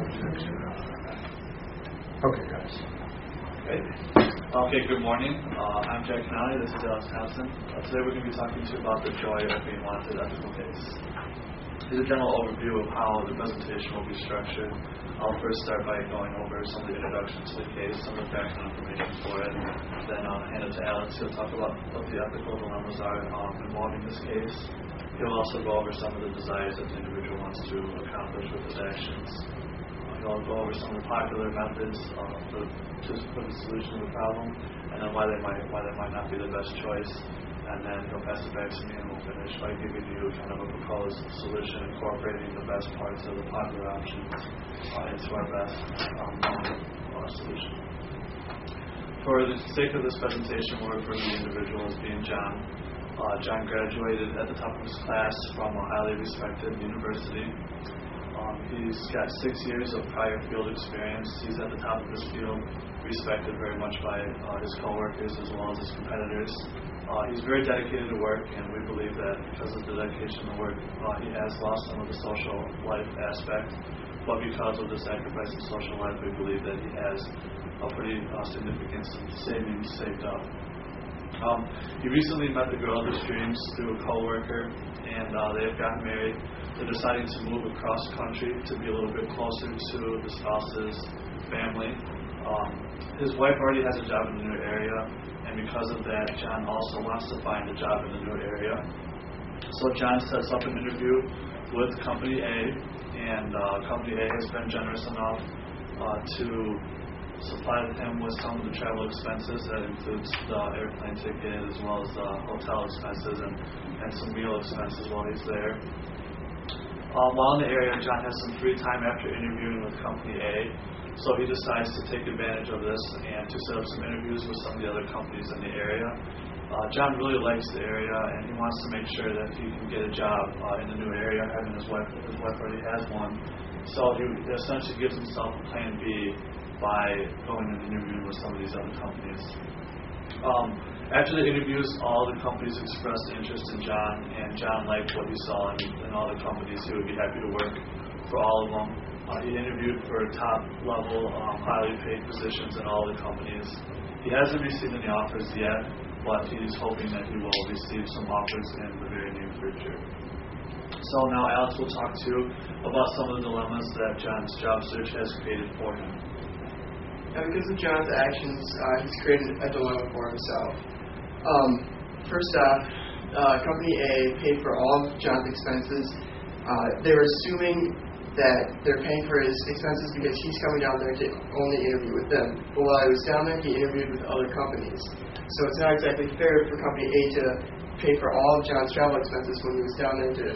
Okay, guys. Okay, good morning. I'm Jack Canali. This is Alex Thompson. Today we're going to be talking to you about the joy of being wanted ethical case. Here's a general overview of how the presentation will be structured. I'll first start by going over some of the introduction to the case, some of the background information for it. Then I'll hand it to Alex. He'll talk about what the ethical dilemmas are involving this case. He'll also go over some of the desires that the individual wants to accomplish with his actions. He'll go over some of the popular methods for the solution of the problem, and then why they might not be the best choice. And then he'll pass it back to me, and we'll finish by giving you kind of a proposed solution, incorporating the best parts of the popular options into our best solution. For the sake of this presentation, we'll refer to the individual as being John. John graduated at the top of his class from a highly respected university. He's got 6 years of prior field experience. He's at the top of his field, respected very much by his coworkers as well as his competitors. He's very dedicated to work, and we believe that because of the dedication to work, he has lost some of the social life aspect. But because of the sacrifice of social life, we believe that he has a pretty significant savings saved up. He recently met the girl of his dreams through a coworker, and they've gotten married. They're deciding to move across country to be a little bit closer to the spouse's family. His wife already has a job in the new area, and because of that, John also wants to find a job in the new area. So John sets up an interview with Company A, and Company A has been generous enough to supply him with some of the travel expenses. That includes the airplane ticket as well as the hotel expenses and some meal expenses while he's there. While in the area, John has some free time after interviewing with Company A, so he decides to take advantage of this and to set up some interviews with some of the other companies in the area. John really likes the area, and he wants to make sure that he can get a job in the new area, having his wife already has one. So he essentially gives himself a plan B by going and interviewing with some of these other companies. After the interviews, all the companies expressed interest in John, and John liked what he saw in all the companies. He would be happy to work for all of them. He interviewed for top-level, highly paid positions in all the companies. He hasn't received any offers yet, but he's hoping that he will receive some offers in the very near future. So now Alex will talk to you about some of the dilemmas that John's job search has created for him. Because of John's actions, he's created a dilemma for himself. First off, Company A paid for all of John's expenses. They were assuming that they're paying for his expenses because he's coming down there to only interview with them. But while he was down there, he interviewed with other companies. So it's not exactly fair for Company A to pay for all of John's travel expenses when he was down there to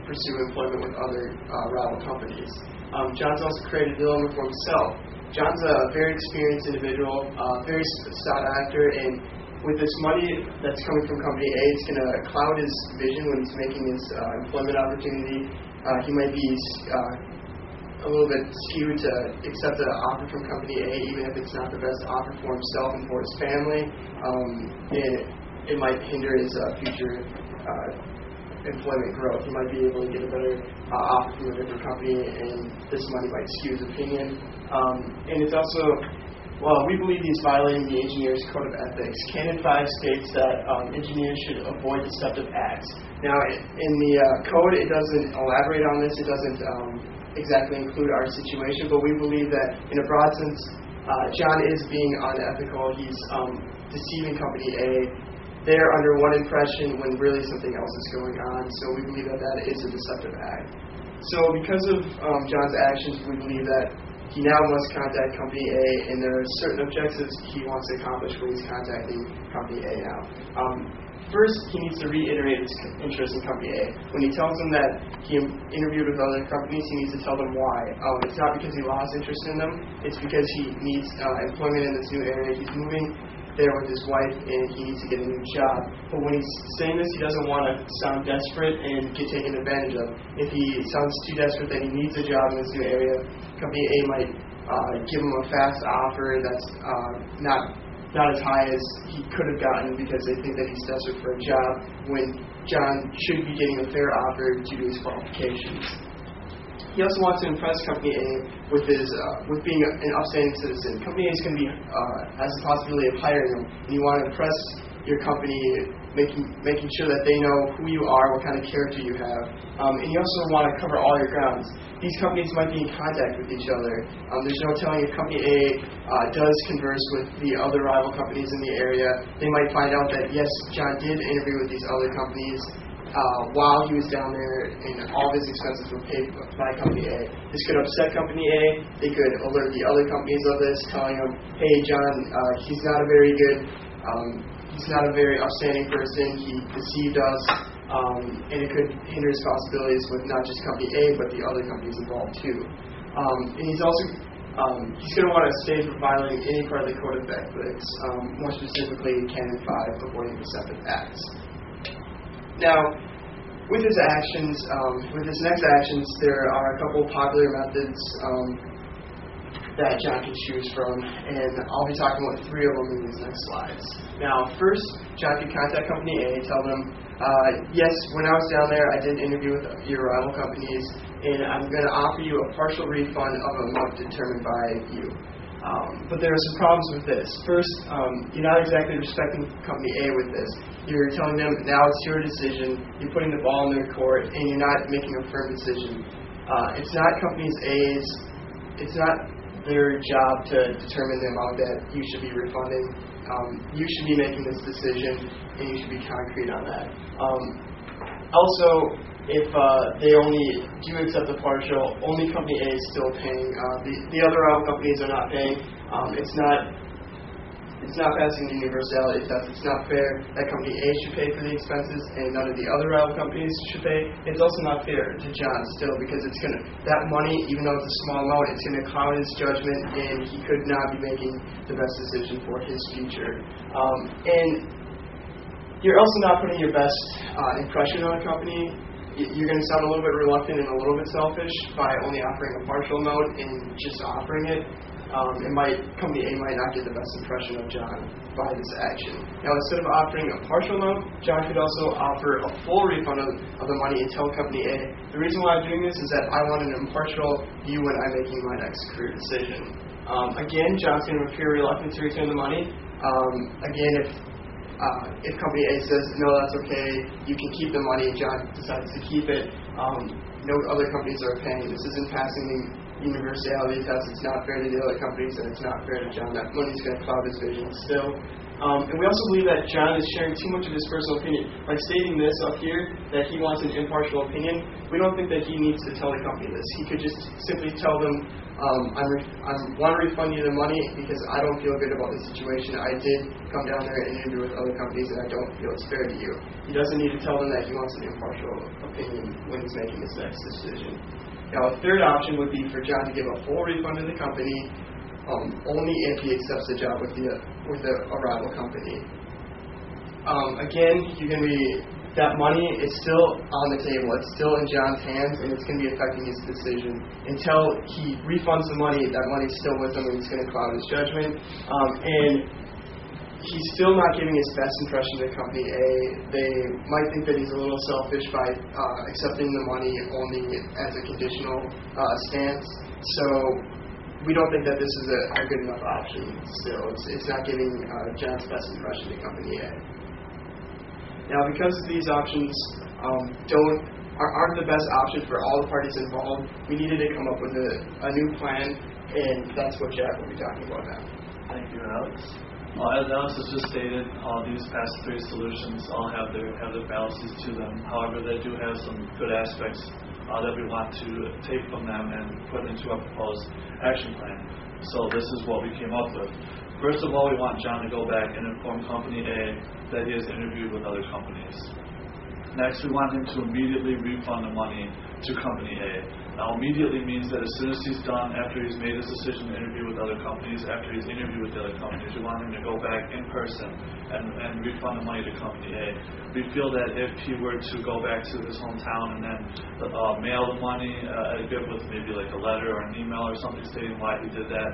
pursue employment with other rival companies. John's also created a dilemma for himself. John's a very experienced individual, very sought after, and with this money that's coming from Company A, it's going to cloud his vision when he's making his employment opportunity. He might be a little bit skewed to accept an offer from Company A, even if it's not the best offer for himself and for his family. It might hinder his future employment growth. He might be able to get a better offer from a different company, and this money might skew his opinion. And it's also, we believe he's violating the engineer's code of ethics. Canon 5 states that engineers should avoid deceptive acts. Now, in the code, it doesn't elaborate on this. It doesn't exactly include our situation, but we believe that, in a broad sense, John is being unethical. He's deceiving Company A. They're under one impression when really something else is going on. So we believe that that is a deceptive act. So because of John's actions, we believe that he now must contact Company A, and there are certain objectives he wants to accomplish when he's contacting Company A now. First, he needs to reiterate his interest in Company A. When he tells them that he interviewed with other companies, he needs to tell them why. It's not because he lost interest in them. It's because he needs employment in this new area. He's moving there with his wife, and he needs to get a new job. But when he's saying this, he doesn't want to sound desperate and get taken advantage of. If he sounds too desperate that he needs a job in this new area, Company A might give him a fast offer that's not as high as he could have gotten because they think that he's desperate for a job when John should be getting a fair offer due to his qualifications. He also wants to impress Company A with being an upstanding citizen. Company A is going to be has the possibility of hiring him, and you want to impress your company, making sure that they know who you are, what kind of character you have, and you also want to cover all your grounds. These companies might be in contact with each other. There's no telling if Company A does converse with the other rival companies in the area. They might find out that yes, John did interview with these other companies while he was down there, and all of his expenses were paid by Company A. This could upset Company A. They could alert the other companies of this, telling them, "Hey, John, he's not a very upstanding person. He deceived us," and it could hinder his possibilities with not just Company A, but the other companies involved too. And he's also he's going to want to stay from violating any part of the Code of Ethics, more specifically Canon 5, avoiding deceptive acts. Now, with his actions, with his next actions, there are a couple popular methods that John can choose from, and I'll be talking about 3 of them in these next slides. Now, first, John can contact Company A, tell them, yes, when I was down there, I did interview with your rival companies, and I'm going to offer you a partial refund of an amount determined by you. But there are some problems with this. First, you're not exactly respecting Company A with this. You're telling them now it's your decision, you're putting the ball in their court, and you're not making a firm decision. It's not Company A's, it's not their job to determine the amount that you should be refunding. You should be making this decision, and you should be concrete on that. Also, if they only do accept the partial, only Company A is still paying. The other rival companies are not paying. It's not passing the universality test. It's not fair that Company A should pay for the expenses and none of the other rival companies should pay. It's also not fair to John still, because it's that money, even though it's a small amount, it's going to cloud his judgment, and he could not be making the best decision for his future. And you're also not putting your best impression on a company. You're going to sound a little bit reluctant and a little bit selfish by only offering a partial amount and just offering it. Company A might not get the best impression of John by this action. Now, instead of offering a partial amount, John could also offer a full refund of the money and tell Company A, the reason why I'm doing this is that I want an impartial view when I'm making my next career decision. Again, John's going to appear reluctant to return the money. Again, if Company A says, no, that's okay, you can keep the money, and John decides to keep it, no other companies are paying. This isn't passing the universality test. It's not fair to the other companies, and it's not fair to John. That money's going to cloud his vision still. And we also believe that John is sharing too much of his personal opinion. By stating this up here, that he wants an impartial opinion, we don't think that he needs to tell the company this. He could just simply tell them, I want to refund you the money because I don't feel good about the situation. I did come down there and interview with other companies, and I don't feel it's fair to you. He doesn't need to tell them that he wants an impartial opinion when he's making his next decision. Now, a third option would be for John to give a full refund to the company, only if he accepts the job with a rival company. Again, that money is still on the table. It's still in John's hands, and it's going to be affecting his decision. Until he refunds the money, that money's still with him, and it's going to cloud his judgment. And he's still not giving his best impression to Company A. They might think that he's a little selfish by accepting the money only as a conditional stance. So we don't think that this is a good enough option still. It's not giving John's best impression to Company A. Now, because these options aren't the best option for all the parties involved, we needed to come up with a new plan, and that's what Jack will be talking about now. Thank you, Alex. As Alex has just stated, these past 3 solutions all have their fallacies to them. However, they do have some good aspects that we want to take from them and put into a proposed action plan. So this is what we came up with. First of all, we want John to go back and inform Company A that he has interviewed with other companies. Next, we want him to immediately refund the money to Company A. Now, immediately means that as soon as he's done, after he's made his decision to interview with other companies, after he's interviewed with the other companies, we want him to go back in person and refund the money to Company A. We feel that if he were to go back to his hometown and then mail the money, with maybe like a letter or an email or something stating why he did that,